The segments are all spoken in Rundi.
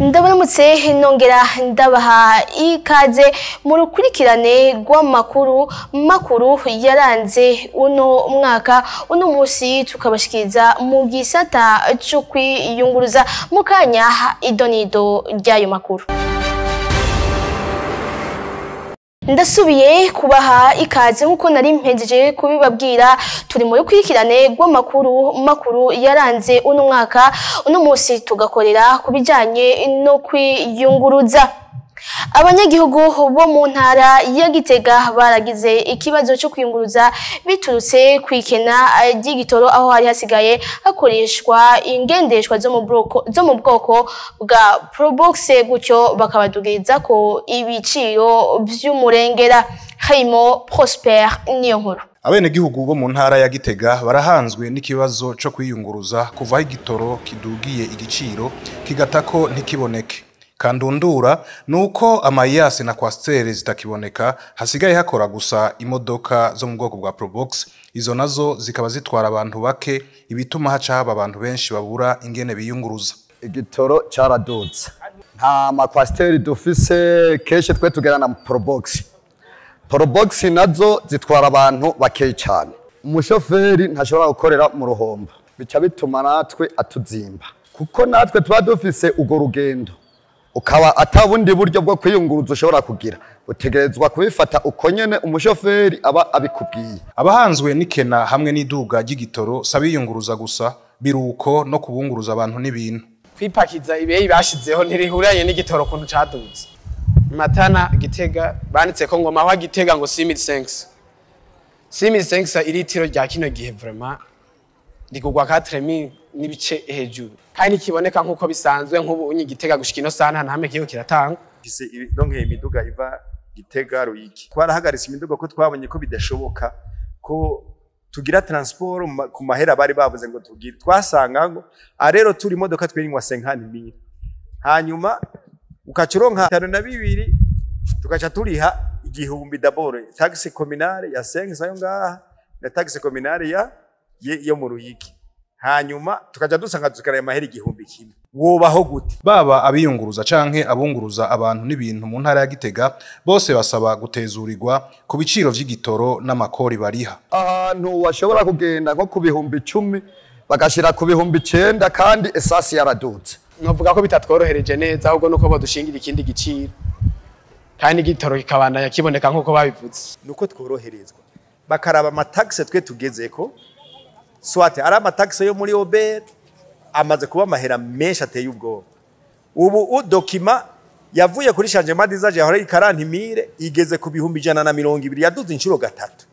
Ndabaramutse nongera ndabaha ikaze mu rukurikirane rw'amakuru makuru yaranze uno mwaka uno musi tukabashikiriza mu gisata cyo kwiyunguruza mu kanya idonido ry'ayo makuru. Ndasubiye kubaha ikaze nkuko nari mpejeje kubibabwira turi mu rukurikirane rw'amakuru yaranze uno mwaka uno musi tugakorera kubijanye no kwiyunguruza. Abanyagihugu bo mu ntara ya Gitega baragize ikibazo cyo kwiyunguruza biturutse kwikena ry'igitoro aho hari hasigaye hakoreshwa ingendeshwa zo mu bwoko bwa Probox gutyo bakabadugiriza ko ibiciro vy'umurengera. Haimo Prosper niyo nkuru. Abenegihugu bo mu ntara ya Gitega barahanzwe n'ikibazo cyo kwiyunguruza kuva igitoro kidugiye igiciro kigatako ntikiboneke. Kandundura nuko amayasi na kwastere zitakiboneka hasigaye hakora gusa imodoka zo mu bwoko bwa Probox, izo nazo zikaba zitwara abantu bake ibituma haca haba abantu benshi babura ingene biyunguruza. Igitoro caraduze nta makwasiteri dufise keshe twe tugerana mu Probox. Probox nazo zitwara abantu bake cyane, umushoferi ntashobora gukorera mu ruhombo, bica bituma natwe atuzimba kuko natwe tuba dufise ugo rugendo ukaba atabundi buryo bwo kwiyunguruza ushobora kugira, utegerezwa kubifata uko nyene umushoferi aba abikubwiye. Abahanzwe nikena hamwe n'iduga ry'igitoro sabiyunguruza gusa biruko no kubunguruza abantu n'ibintu. Kwipakiza ibeyi bashizeho ntirihuranye n'igitoro kuntu caduze. Matana Gitega banditse ko ngoma aho Gitega ngo 6500. 6500 iritiro rya kino gihe vraiment ndikugwa 4000 nibice hejuru. Kandi kiboneka nkuko bisanzwe nk'ubu unyi Gitega gushika ino sana ntame kiyo kiratanga. Ise donke imiduga iva Gitega Ruyigi. Twarahagaritse imiduga ko twabonye ko bidashoboka ko tugira transport ku mahera bari bavuze ngo tugira. Twasanga ngo rero turi imodoka twirinywa 50000. Hanyuma ukacuronka 52 tukaca turiha igihumbi d'abord taxe communale ya 500 yo ngaha na taxe communale yo mu Ruyigi. Hanyuma tukaja dusanga tukaraye mahera igihumbi kimwe. Wobaho gute? Baba abiyunguruza canke abunguruza abantu n'ibintu mu ntara ya Gitega bose basaba gutezurirwa ku biciro vy'igitoro n'amakori bariha. Ahantu washobora kugenda nko ku bihumbi 10 bagashira ku bihumbi 9 kandi esasi yaradutse. Novuga ko bitatworohereje neza ahubwo nuko bodushingira ikindi giciro. Kandi igitoro kikabandanya kiboneka nkuko babivuze. Nuko tworoherezwa. Bakaraba amataxe twe tugezeko. Swate ari amataxe yo muri Obed amaze kuba mahera menshi ateye ubwoba. Ubu document yavuye kuri changement d'usage ya hori 40000 igeze ku bihumbi 120 yaduze inshuro gatatu.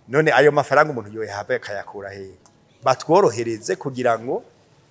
None ayo mafaranga umuntu yoye habe kayakura he? Batworohereze kugira ngo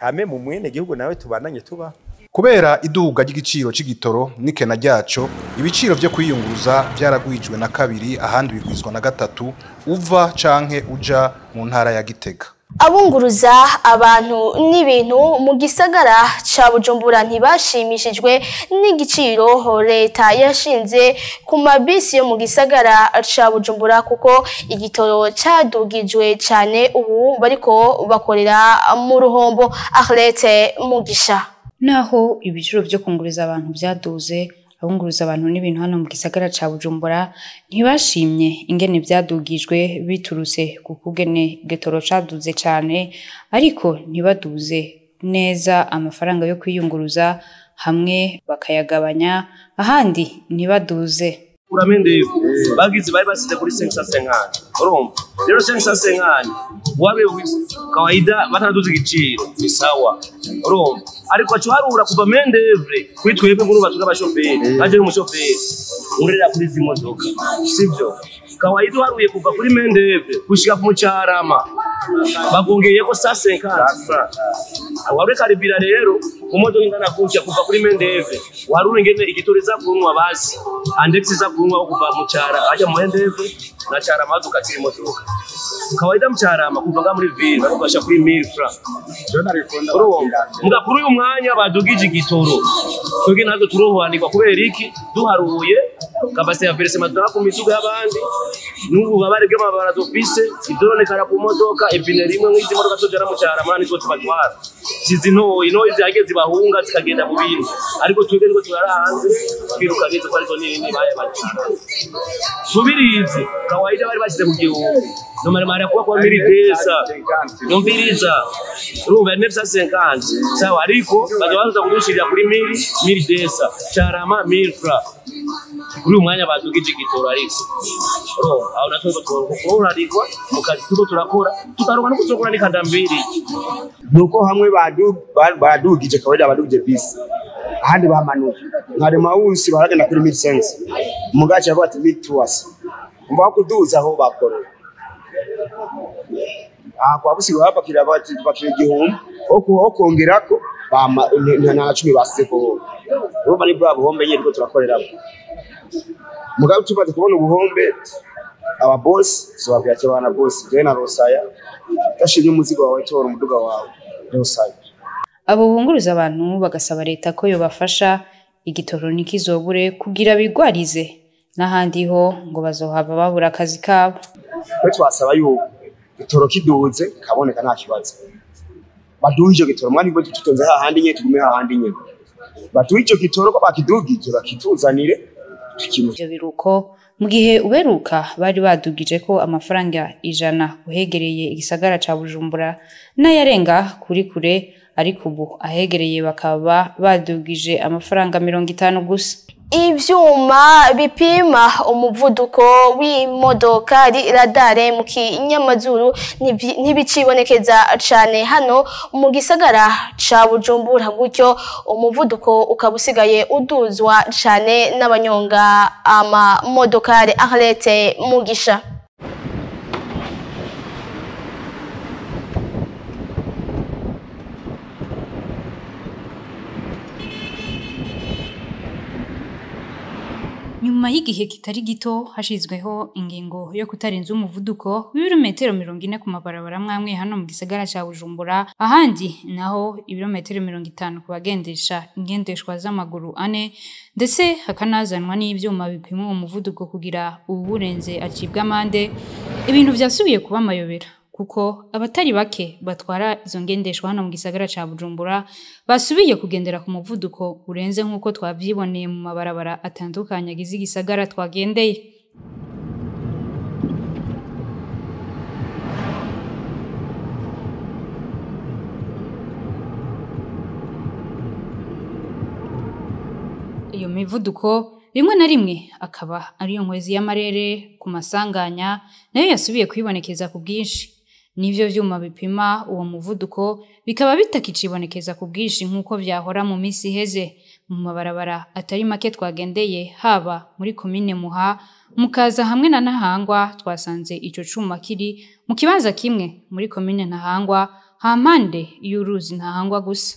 kame mu mwene gihugu nawe tubandanye tuba. Kubera iduga ry'igiciro c'igitoro nikena ryaco ibiciro vyo kwiyunguruza byaragwijwe na kabiri ahandi bigwizwa na gatatu uva canke uja mu ntara ya Gitega. Abunguruza abantu n'ibintu mu gisagara ca Bujumbura ntibashimishijwe n'igiciro leta yashinze ku mabisi yo mu gisagara ca Bujumbura kuko igitoro cadugijwe cyane ubu bariko bakorera mu ruhombo. Arlette Mugisha. Naho ibiciro byo kunguriza abantu byaduze, abunguruza abantu n'ibintu hano mu gisagara ca Bujumbura ntibashimye ingene byadugijwe biturutse ku kugene igitoro caduze cyane, ariko ntibaduze neza amafaranga yo kwiyunguruza, hamwe bakayagabanya ahandi ntibaduze. Uramende bagize bari basize kuri 550 urumva rero 550 wabe kawaida bataduze igiciro ni sawa urumva ariko acuharura kuva mendevre kwitwebwe ngo batuga abashoferi aje umushoferi urera kuri zimodoka sivyo kawaida haruye kuva kuri mendevre gushika ku mucarama bagongeye ko 550 awabe karibira rero umodoka ingana kuja kuva kuri mendevre warura ingene igitoriza kunwa basi andex za kunwa kuva mucara aje mu mendevre na cara maduka kiri modoka kawaida mucarama kuva muri ville bakubasha kuri 1000 francs muga kuri uyu mwanya badugije igitoro twege nazo turohwanirwa kubera iki duharuye kapasite ya versement ku miduga y'abandi n'ububabare bw'amabara dufise idonekana ku modoka ipine rimwe nk'izi modoka tujana mu Carama nizo tubatwara intoyi zihageze zibahunga zikagenda mu bintu ariko twebwe niko turara hanze twiruka neza ko arizo nini baye bati subirizi kawaida bari bashyize ku gihugu no mara kuba kwa militesa nomviriza urumva 950 sawa ariko bazabanza kudushirira kuri militesa Carama 1000 francs kuri umwanya badugije igitoro ariko aho natwe turakorarikwa mu kazi tuko turakora tutaronka no kuzokora nikandambiri nuko hamwe badugije kawaida badugije bisi ahandi bamanuka nkari mawusi baragenda kuri 1500 mugace bati bitwase umva kuduza aho bakorera kwa busigo hapakira bati bakira igihumbi okongerako bama na 10 baseko urumva ni bwa buhombe nyine ko turakoreramo mugabe tubaze kubona ubuhombe aba boss sobabwira cyo bana boss je na Rosaya tashimye umuzigo wawe tora umuduga wawe Rosaya abo bunguruza abantu bagasaba leta ko yobafasha igitoro nikizobure kugira bigwarize n'ahandi ho ngo bazohava babura akazi kabo twe twasaba yuko igitoro kiduze kaboneka nta kibazo baduhije igitoro mwani ngo tutonze hahandi nye tugume hahandi nye batuhijo gitoro ko bakidugije bakituzanire ivyo biruko mu gihe uberuka bari badugije ko amafaranga 100 uhegereye igisagara ca Bujumbura n'ayarenga kuri kure ariko ubu ahegereye bakaba badugije amafaranga 50 gusa. Ivyuma bipima umuvuduko w'imodoka radare mu kinyamazuru ntibicibonekeza cane hano mu gisagara ca Bujumbura gutyo umuvuduko ukabusigaye uduzwa cane n'abanyonga ama modokare Arlette Mugisha. Nyuma y'igihe kitari gito hashizweho ingingo yo kutarenza umuvuduko w'ibirometero 40 ku mabarabara mwamwe hano mu gisagara ca Bujumbura ahandi naho ibirometero 50 ku bagendesha ingendeshwa z'amaguru ane ndetse hakanazanwa n'ivyuma bipima umuvuduko kugira uburenze acibwa amande ibintu vyasubiye kuba amayobera kuko abatari bake batwara izo ngendeshwa hano mu gisagara ca Bujumbura basubiye kugendera ku muvuduko urenze nkuko twavyiboneye mu mabarabara atandukanye agize igisagara twagendeye. Iyo mivuduko rimwe na rimwe akaba ariyo nkwezi y'amarere ku masanganya nayo yasubiye kwibonekeza ku bwinshi. Nivyo vyuma bipima uwo muvuduko bikaba bitakicibonekeza ku bwinshi nkuko vyahora mu misi heze mu mabarabara atari make twagendeye haba muri komine Muha mukaza hamwe na Ntahangwa twasanze ico cuma kiri mu kibanza kimwe muri komine Ntahangwa hampande y'uruzi Ntahangwa gusa.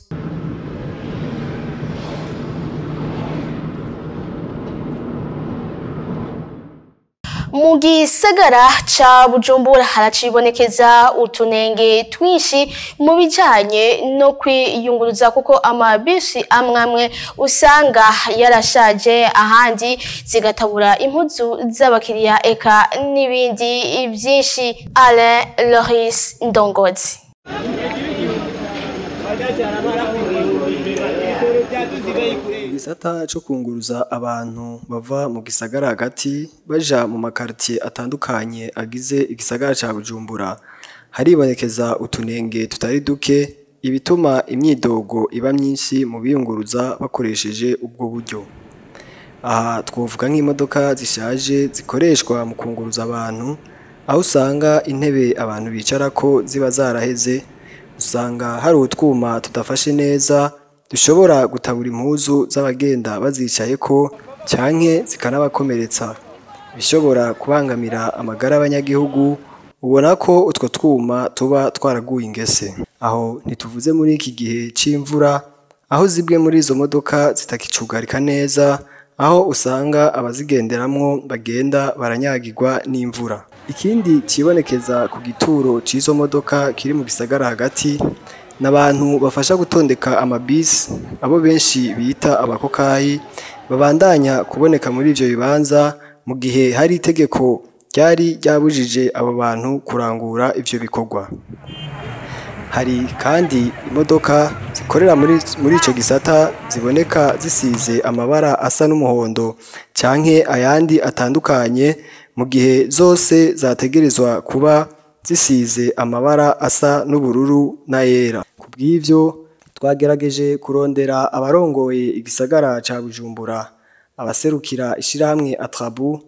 Mu gisagara ca Bujumbura haracibonekeza utunenge twinshi mu bijanye no kwiyunguruza kuko amabisi amwamwe usanga yarashaje ahandi zigatabura impuzu z'abakiriya eka n'ibindi byinshi. Alain Loris Ndongozi. Igisata cyo kunguruza abantu bava mu gisagara hagati baja mu makartier atandukanye agize igisagara ca Bujumbura haribonekeza utunenge tutari duke ibituma imyidogo iba myinshi mu biyunguruza bakoresheje ubwo buryo. Aha twovuga nk'imodoka zishaje zikoreshwa mu kunguruza abantu aho usanga intebe abantu bicarako ziba zaraheze usanga hari utwuma tudafashe neza dushobora gutabura impuzu z'abagenda bazicaye ko cyanke zikanabakomeretsa bishobora kubangamira amagara y'abanyagihugu ubona ko utwo twuma tuba twaraguye ingese. Aho ntituvuze muri iki gihe c'imvura aho zibwe muri izo modoka zitakicugarika neza aho usanga abazigenderamwo bagenda baranyagirwa n'imvura. Ikindi cibonekeza ku gituro c'izo modoka kiri mu gisagara hagati n'abantu bafasha gutondeka amabisi abo benshi bita abakokayi babandanya kuboneka muri ivyo bibanza mu gihe hari itegeko ryari ryabujije abo bantu kurangura ivyo bikorwa. Hari kandi imodoka zikorera muri ico gisata ziboneka zisize amabara asa n'umuhondo canke ayandi atandukanye mu gihe zose zategerezwa kuba zisize amabara asa n'ubururu n'ayera. Kubw'ivyo twagerageje kurondera abarongoye igisagara ca Bujumbura, abaserukira ishirahamwe Atrabu,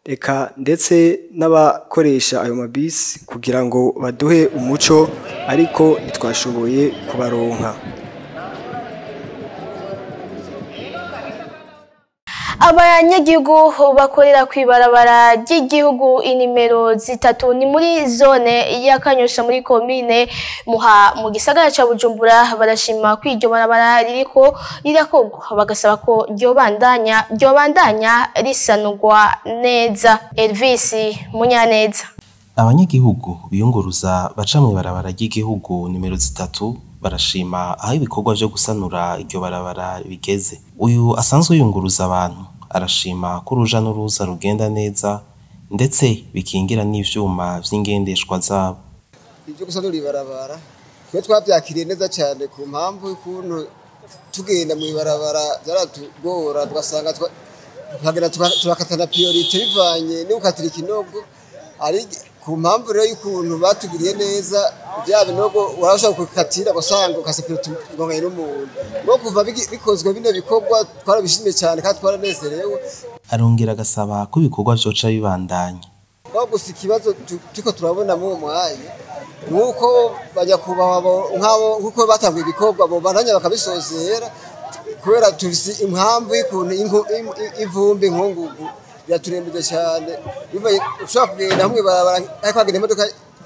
eka ndetse n'abakoresha ayo mabisi kugira ngo baduhe umuco ariko ntitwashoboye kubaronka. Abanyagihugu bakorera kwibarabara ry'igihugu inimero 3 ni muri zone ya Kanyosha muri komine Muha mu gisagara ca Bujumbura barashima kwiryo barabara ririko rirakogwa bagasaba ko ryobandanya risanurwa neza. Elvis Munyaneza. Abanyagihugu biyunguruza baca mu barabara ry'igihugu nimero 3 barashima aho ibikorwa byo gusanura iryo barabara bigeze. Uyu asanzwe yunguruza abantu arashima ko uruja n'uruza rugenda neza ndetse bikingira n'ivyuma vy'ingendeshwa zabo. Ibyo gusanura ibarabara twe twavyakiriye neza cyane ku mpamvu y'ukuntu tugenda mu ibarabara byaratugora tugasanga twagenda turakatana priorite bivanye n'ukatira ikinogo ari ku mpamvu rero y'ukuntu batugiriye neza bya binogo urashaka kukatira basanga ukasepera ngonganye n'umuntu no kuva bikozwe bine bikorwa twarabishimye cyane kandi twaranezerewe. Arongera agasaba ko ibikorwa byoca bibandanya. Gusa ikibazo tuko turabona mu mwanya nuko bajya kubaho nk'abo nkuko batanguye ibikorwa bo bandanya bakabisozera kubera tufise impamvu y'ukuntu ivumbi nkongugu yaturembye cyane bivaye ushaka kugenda hamwe barabara ariko agenda imodoka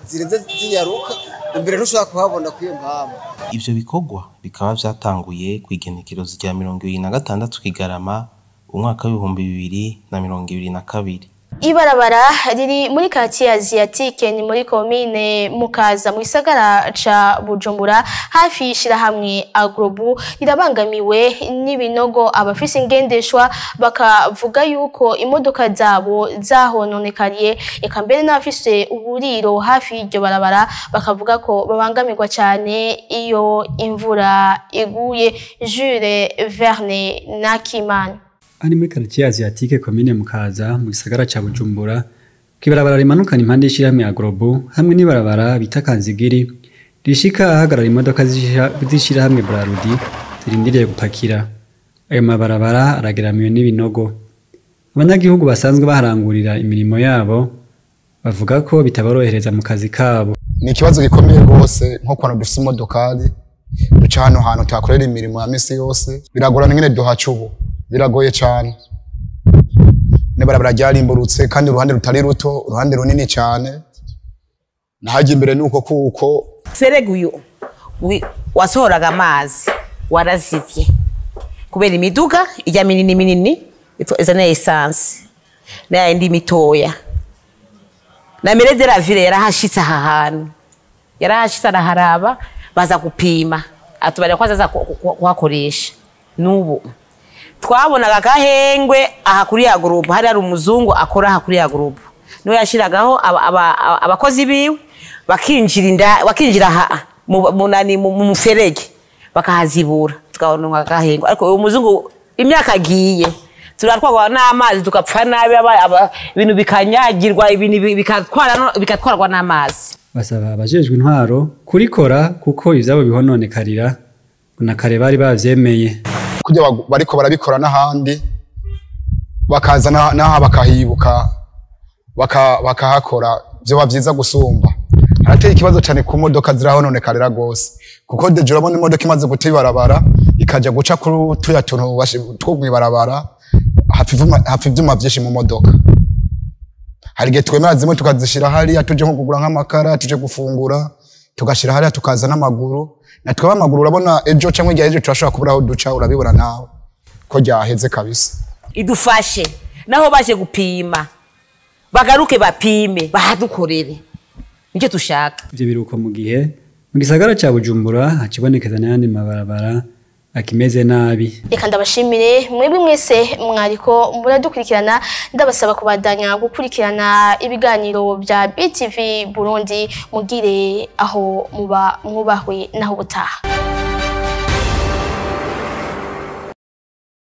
zirenze zinyaruka imbere ntushaka kuhabona kwiyo mpamvu. Ivyo bikorwa bikaba vyatanguye kwigenekerezo rya 26 Kigarama umwaka w'2022. Ibarabara riri muri quartier Asiatique ni muri komine Mukaza mu gisagara ca Bujumbura hafi y'ishirahamwe Agrobu rirabangamiwe n'ibinogo abafise ingendeshwa bakavuga yuko imodoka zabo zahononekariye eka mbere n'abafise uburiro hafi y'iryo barabara bakavuga ko babangamirwa cyane iyo imvura iguye. Jules Verne Nakimana ari muri quartier Asiatique komine Mukaza mu gisagara ca Bujumbura kibarabara rimanukana impande y'ishirahamwe Agrobu hamwe n'ibarabara bita Kanzigiri rishika ahagarara imodoka zishirahamwe Brarudi zirindiriye gupakira. Ayo mabarabara arageramiwe n'ibinogo. Abanyagihugu basanzwe baharangurira imirimo yabo bavuga ko bitaborohereza mu kazi kabo. Ni ikibazo gikomeye rwose nko kwano dufise imodokari duca hano hantu twakorera imirimo ya misi yose biragorana ngene duhaca ubu biragoye cyane. Nebarabara ryarimburutse kandi uruhande rutari ruto uruhande runini cyane nahaje imbere nuko kuko sereguyo wasohoraga amazi warazivye kubera imiduga ijya minini izana essence na indi mitoya na merede la ville yarahashitse aha hantu yarahashitse araharaba baza gupima atubara kwaza kuhakoresha nubu twabonaga gahengwe aha kuri ya group hari ari umuzungu akora aha kuri ya group no yashiragaho abakozi biwe bakinjira munani mu muferege bakahazibura tukabona gahengwe ariko uyu muzungu imyaka agiye turatwagwa n'amazi tukapfa nabi ibintu bikanyagirwa ibintu bikatwarwa n'amazi. Basaba abajejwe intwaro kurikora kuko ivyabo bihononekarira nakare bari bavyemeye kujya bariko barabikora n'ahandi bakaza naha bakahibuka bakahakora byo bavyiza gusumba. Harateye ikibazo cyane ku modoka zirahononekarira gose kuko deje urabona imodoka imaze gutibarabara ikaja guca kuri tuya tuntu tw'umwibarabara hafi ivyuma vyinshi mu modoka. Hari gihe twemera zimwe tukazishira hariya tuje nko kugura nk'amakara tuje gufungura tugashira hariya tukaza n'amaguru natwe amaguru urabona ejo cyangwa igihe ejo turashobora kubura aho duca urabibona nawe ko ryaheze kabisa. Idufashe naho baje gupima bagaruke bapime bahadukorere nicyo tushaka. Ivyo biruko mu gihe mu gisagara ca Bujumbura hacibonekeza n'ayandi mabarabara akimeze nabi. Reka ndabashimire mwebwe mwese mwariko muradukurikirana, ndabasaba kubandanya gukurikirana ibiganiro bya BTV Burundi, mugire aho muba mwubahwe naho butaha.